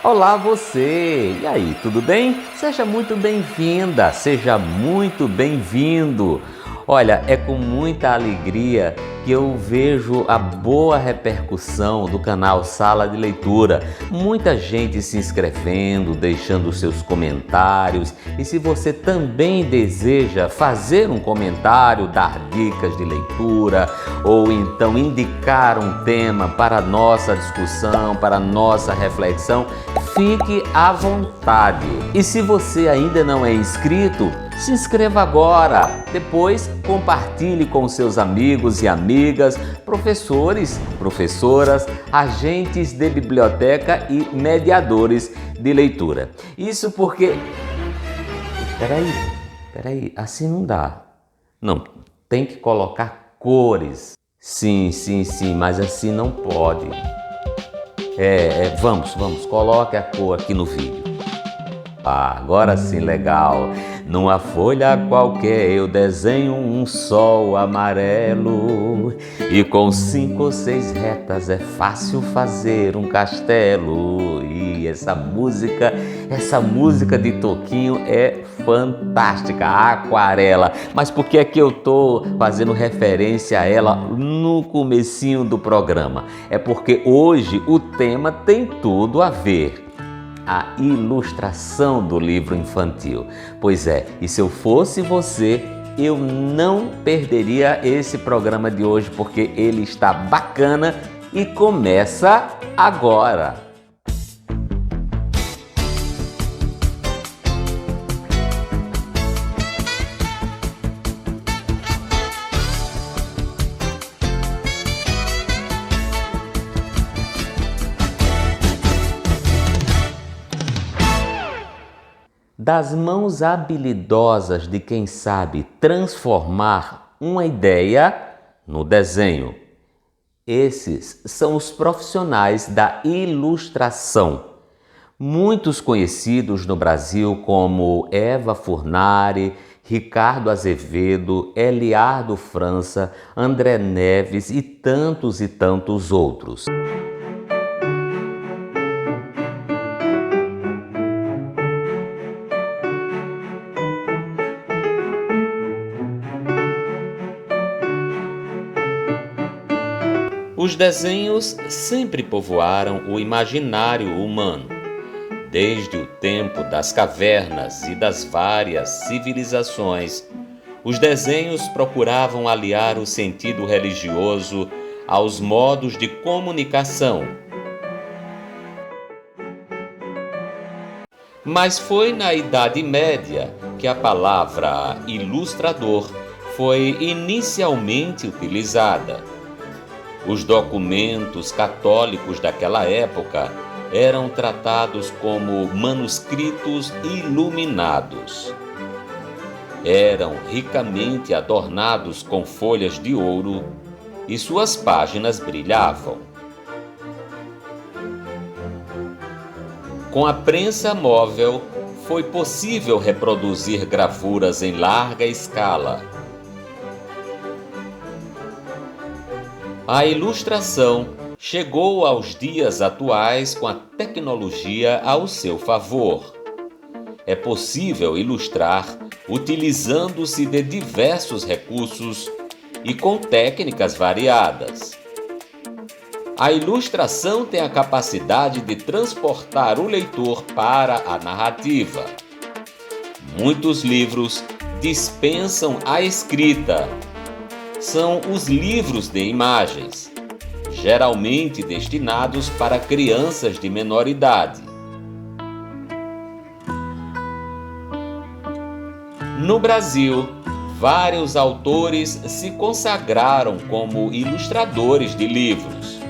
Olá você! E aí, tudo bem? Seja muito bem-vinda, seja muito bem-vindo. Olha, é com muita alegria que eu vejo a boa repercussão do canal Sala de Leitura. Muita gente se inscrevendo, deixando seus comentários. E se você também deseja fazer um comentário, dar dicas de leitura ou então indicar um tema para a nossa discussão, para a nossa reflexão, fique à vontade. E se você ainda não é inscrito, se inscreva agora. Depois compartilhe com seus amigos e amigas, professores, professoras, agentes de biblioteca e mediadores de leitura. Isso porque... Peraí, assim não dá. Não, tem que colocar cores. Sim, mas assim não pode. Vamos, coloque a cor aqui no vídeo. Agora sim, legal. Numa folha qualquer eu desenho um sol amarelo e com 5 ou 6 retas é fácil fazer um castelo. E essa música de Toquinho é fantástica, a Aquarela. Mas por que é que eu tô fazendo referência a ela no comecinho do programa? É porque hoje o tema tem tudo a ver. A ilustração do livro infantil. Pois é, e se eu fosse você, eu não perderia esse programa de hoje, porque ele está bacana e começa agora. Das mãos habilidosas de quem sabe transformar uma ideia no desenho. Esses são os profissionais da ilustração. Muitos conhecidos no Brasil como Eva Furnari, Ricardo Azevedo, Eliardo França, André Neves e tantos outros. Os desenhos sempre povoaram o imaginário humano. Desde o tempo das cavernas e das várias civilizações, os desenhos procuravam aliar o sentido religioso aos modos de comunicação. Mas foi na Idade Média que a palavra ilustrador foi inicialmente utilizada. Os documentos católicos daquela época eram tratados como manuscritos iluminados. Eram ricamente adornados com folhas de ouro e suas páginas brilhavam. Com a prensa móvel, foi possível reproduzir gravuras em larga escala. A ilustração chegou aos dias atuais com a tecnologia ao seu favor. É possível ilustrar utilizando-se de diversos recursos e com técnicas variadas. A ilustração tem a capacidade de transportar o leitor para a narrativa. Muitos livros dispensam a escrita. São os livros de imagens, geralmente destinados para crianças de menor idade. No Brasil, vários autores se consagraram como ilustradores de livros.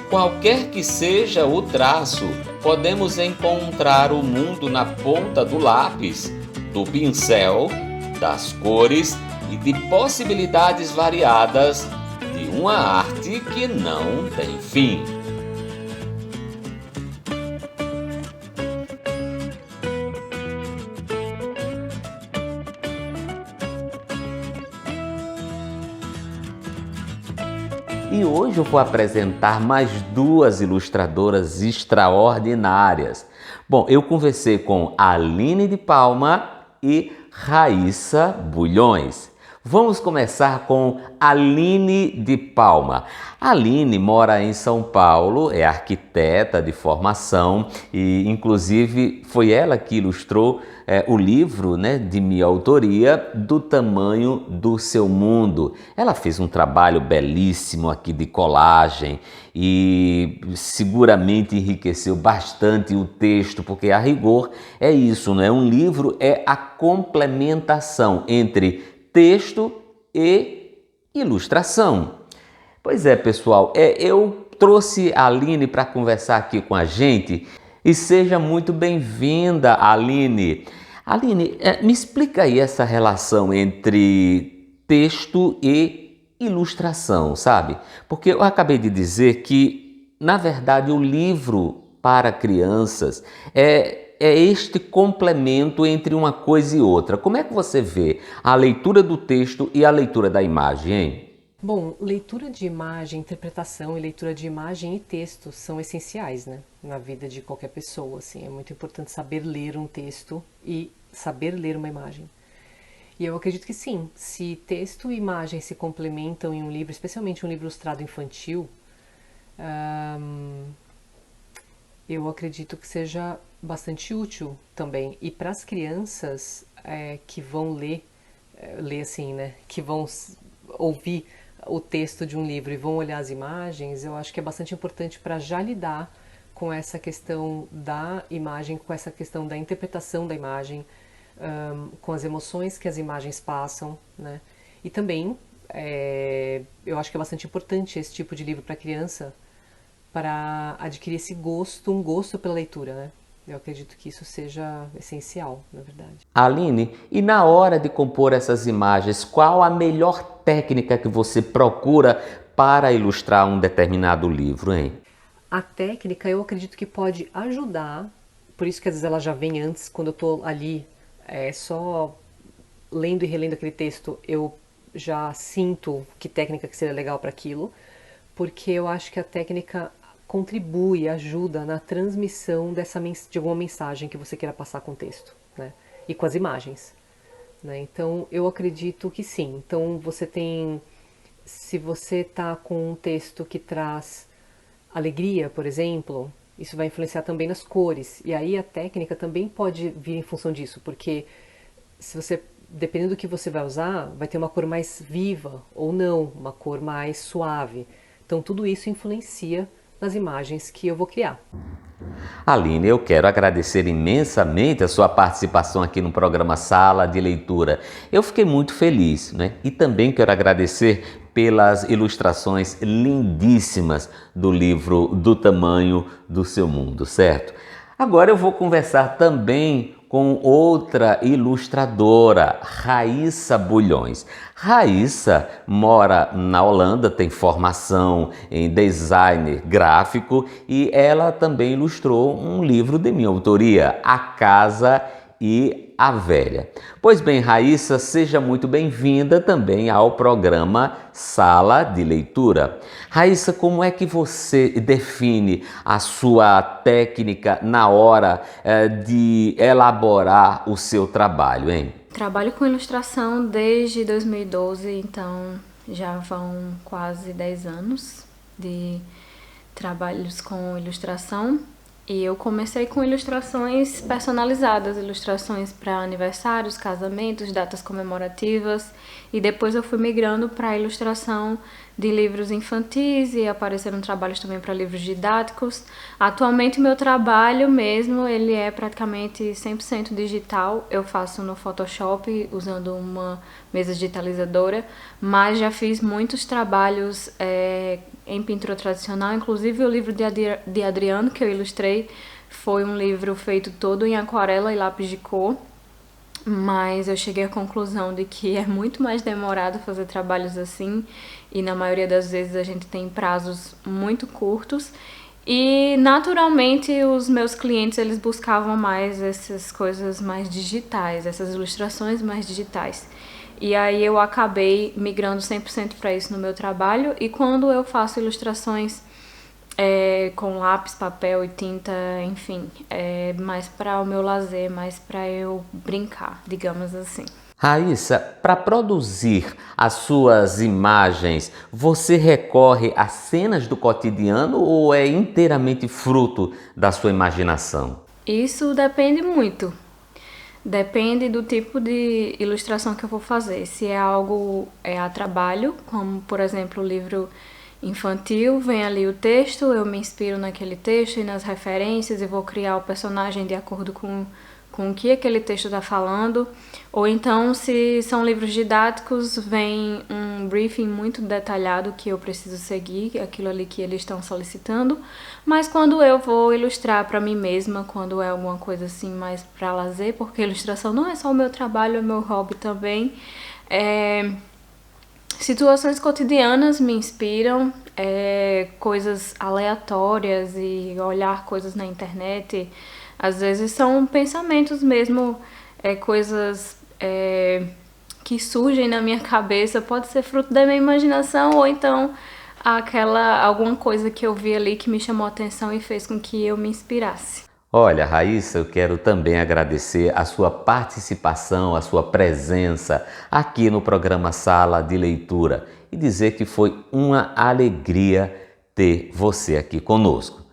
Qualquer que seja o traço, podemos encontrar o mundo na ponta do lápis, do pincel, das cores e de possibilidades variadas de uma arte que não tem fim. e hoje eu vou apresentar mais duas ilustradoras extraordinárias. Bom, eu conversei com Aline de Palma e Raíssa Bulhões. Vamos começar com Aline de Palma. Aline mora em São Paulo, é arquiteta de formação e inclusive foi ela que ilustrou o livro, de minha autoria, Do Tamanho do Seu Mundo. Ela fez um trabalho belíssimo aqui de colagem e seguramente enriqueceu bastante o texto, porque a rigor é isso, não é? Um livro é a complementação entre texto e ilustração. Pois é, pessoal, eu trouxe a Aline para conversar aqui com a gente e seja muito bem-vinda, Aline. Aline, me explica aí essa relação entre texto e ilustração, sabe? Porque eu acabei de dizer que, na verdade, o livro para crianças é este complemento entre uma coisa e outra. Como é que você vê a leitura do texto e a leitura da imagem, hein? Bom, leitura de imagem, interpretação e leitura de imagem e texto são essenciais, né, na vida de qualquer pessoa, assim. É muito importante saber ler um texto e saber ler uma imagem. E eu acredito que sim, se texto e imagem se complementam em um livro, especialmente um livro ilustrado infantil, eu acredito que seja bastante útil também. E para as crianças que vão ler assim, né, que vão ouvir o texto de um livro e vão olhar as imagens, eu acho que é bastante importante para já lidar com essa questão da imagem, com essa questão da interpretação da imagem, com as emoções que as imagens passam, né? E também eu acho que é bastante importante esse tipo de livro para criança, para adquirir esse gosto, um gosto pela leitura, né? Eu acredito que isso seja essencial, na verdade. Aline, e na hora de compor essas imagens, qual a melhor técnica que você procura para ilustrar um determinado livro, hein? A técnica eu acredito que pode ajudar, por isso que às vezes ela já vem antes, quando eu estou ali só lendo e relendo aquele texto, eu já sinto que técnica que seria legal para aquilo, porque eu acho que a técnica contribui, ajuda na transmissão de alguma mensagem que você queira passar com o texto, né? E com as imagens, né? Então, eu acredito que sim. Então, se você está com um texto que traz alegria, por exemplo, isso vai influenciar também nas cores. E aí a técnica também pode vir em função disso, porque dependendo do que você vai usar, vai ter uma cor mais viva ou não, uma cor mais suave. Então, tudo isso influencia nas imagens que eu vou criar. Aline, eu quero agradecer imensamente a sua participação aqui no programa Sala de Leitura. Eu fiquei muito feliz, né? E também quero agradecer pelas ilustrações lindíssimas do livro Do Tamanho do Seu Mundo, certo? Agora eu vou conversar também com outra ilustradora, Raíssa Bulhões. Raíssa mora na Holanda, tem formação em design gráfico e ela também ilustrou um livro de minha autoria, A Casa e a Velha. Pois bem, Raíssa, seja muito bem-vinda também ao programa Sala de Leitura. Raíssa, como é que você define a sua técnica na hora de elaborar o seu trabalho, hein? Trabalho com ilustração desde 2012, então já vão quase 10 anos de trabalhos com ilustração. E eu comecei com ilustrações personalizadas, ilustrações para aniversários, casamentos, datas comemorativas. E depois eu fui migrando para a ilustração de livros infantis e apareceram trabalhos também para livros didáticos. Atualmente meu trabalho mesmo, ele é praticamente 100% digital. Eu faço no Photoshop usando uma mesa digitalizadora, mas já fiz muitos trabalhos em pintura tradicional, inclusive o livro de Adriano que eu ilustrei foi um livro feito todo em aquarela e lápis de cor, mas eu cheguei à conclusão de que é muito mais demorado fazer trabalhos assim e na maioria das vezes a gente tem prazos muito curtos e naturalmente os meus clientes eles buscavam mais essas coisas mais digitais, essas ilustrações mais digitais. E aí eu acabei migrando 100% para isso no meu trabalho. E quando eu faço ilustrações com lápis, papel e tinta, enfim, é mais para o meu lazer, mais para eu brincar, digamos assim. Raíssa, para produzir as suas imagens, você recorre a cenas do cotidiano ou é inteiramente fruto da sua imaginação? Isso depende muito. Depende do tipo de ilustração que eu vou fazer. Se é algo a trabalho, como por exemplo o livro infantil, vem ali o texto, eu me inspiro naquele texto e nas referências e vou criar o personagem de acordo com o que aquele texto está falando. Ou então, se são livros didáticos, vem um briefing muito detalhado que eu preciso seguir, aquilo ali que eles estão solicitando. Mas quando eu vou ilustrar para mim mesma, quando é alguma coisa assim mais para lazer, porque ilustração não é só o meu trabalho, é meu hobby também. Situações cotidianas me inspiram, coisas aleatórias e olhar coisas na internet. Às vezes são pensamentos mesmo, coisas que surgem na minha cabeça. Pode ser fruto da minha imaginação ou então alguma coisa que eu vi ali que me chamou a atenção e fez com que eu me inspirasse. Olha, Raíssa, eu quero também agradecer a sua participação, a sua presença aqui no programa Sala de Leitura e dizer que foi uma alegria ter você aqui conosco.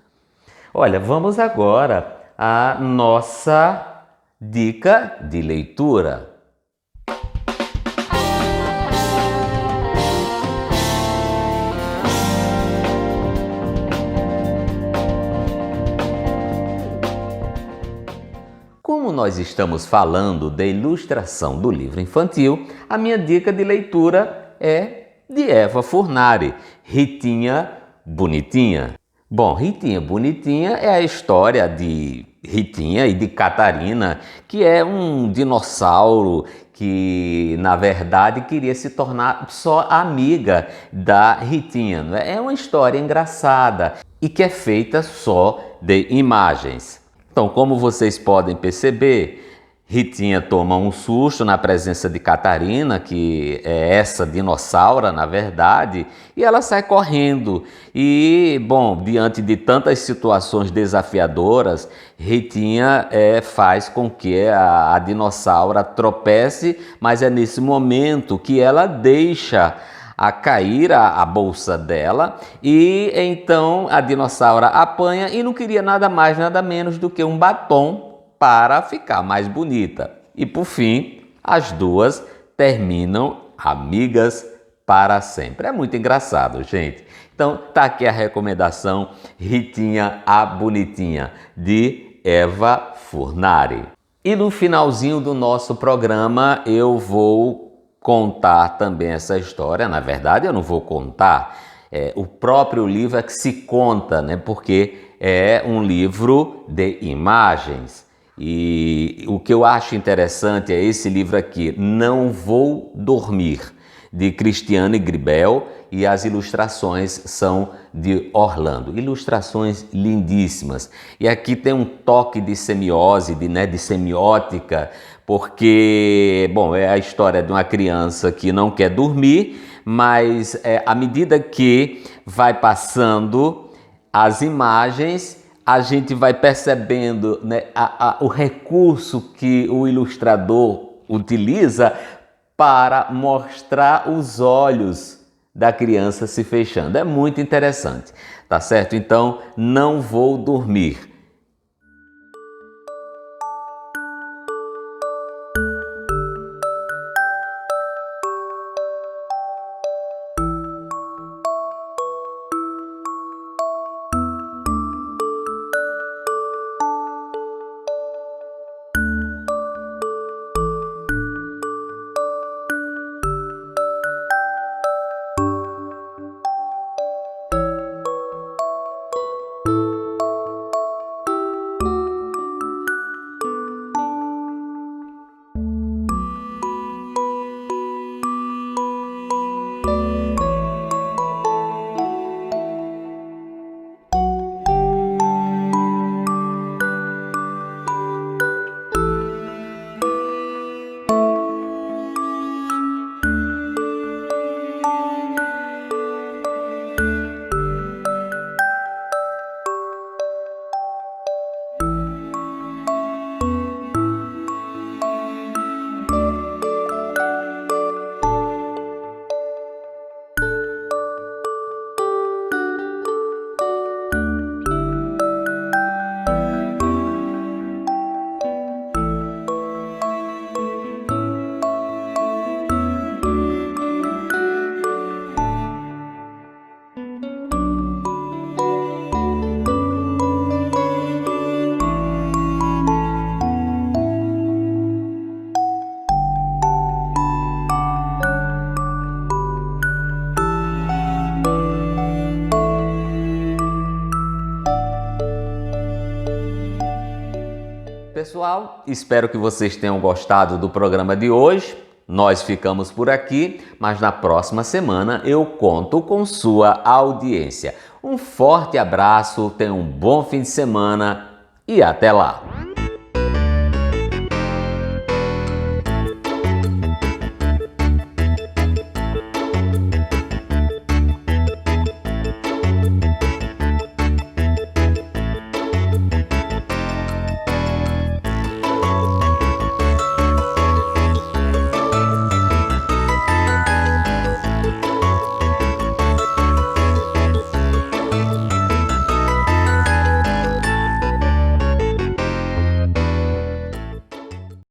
Olha, vamos agora à nossa dica de leitura. Como nós estamos falando de ilustração do livro infantil, a minha dica de leitura é de Eva Furnari, Ritinha Bonitinha. Bom, Ritinha Bonitinha é a história de Ritinha e de Catarina, que é um dinossauro que, na verdade, queria se tornar só amiga da Ritinha. É uma história engraçada e que é feita só de imagens. Então, como vocês podem perceber, Ritinha toma um susto na presença de Catarina, que é essa dinossauro, na verdade, e ela sai correndo. E, bom, diante de tantas situações desafiadoras, Ritinha faz com que a dinossauro tropece, mas é nesse momento que ela deixa a cair a bolsa dela e então a dinossauro apanha e não queria nada mais, nada menos do que um batom para ficar mais bonita. E por fim, as duas terminam amigas para sempre. É muito engraçado, gente. Então tá aqui a recomendação Ritinha a Bonitinha, de Eva Furnari. E no finalzinho do nosso programa eu vou contar também essa história. Na verdade, eu não vou contar, o próprio livro é que se conta, né? Porque é um livro de imagens. E o que eu acho interessante é esse livro aqui, Não Vou Dormir, de Cristiane Gribel, e as ilustrações são de Orlando. Ilustrações lindíssimas. E aqui tem um toque de semiose, de semiótica, porque, bom, é a história de uma criança que não quer dormir, mas à medida que vai passando as imagens, a gente vai percebendo, né, o recurso que o ilustrador utiliza para mostrar os olhos da criança se fechando. É muito interessante, tá certo? Então, Não Vou Dormir. pessoal, espero que vocês tenham gostado do programa de hoje. Nós ficamos por aqui, mas na próxima semana eu conto com sua audiência. Um forte abraço, tenha um bom fim de semana e até lá!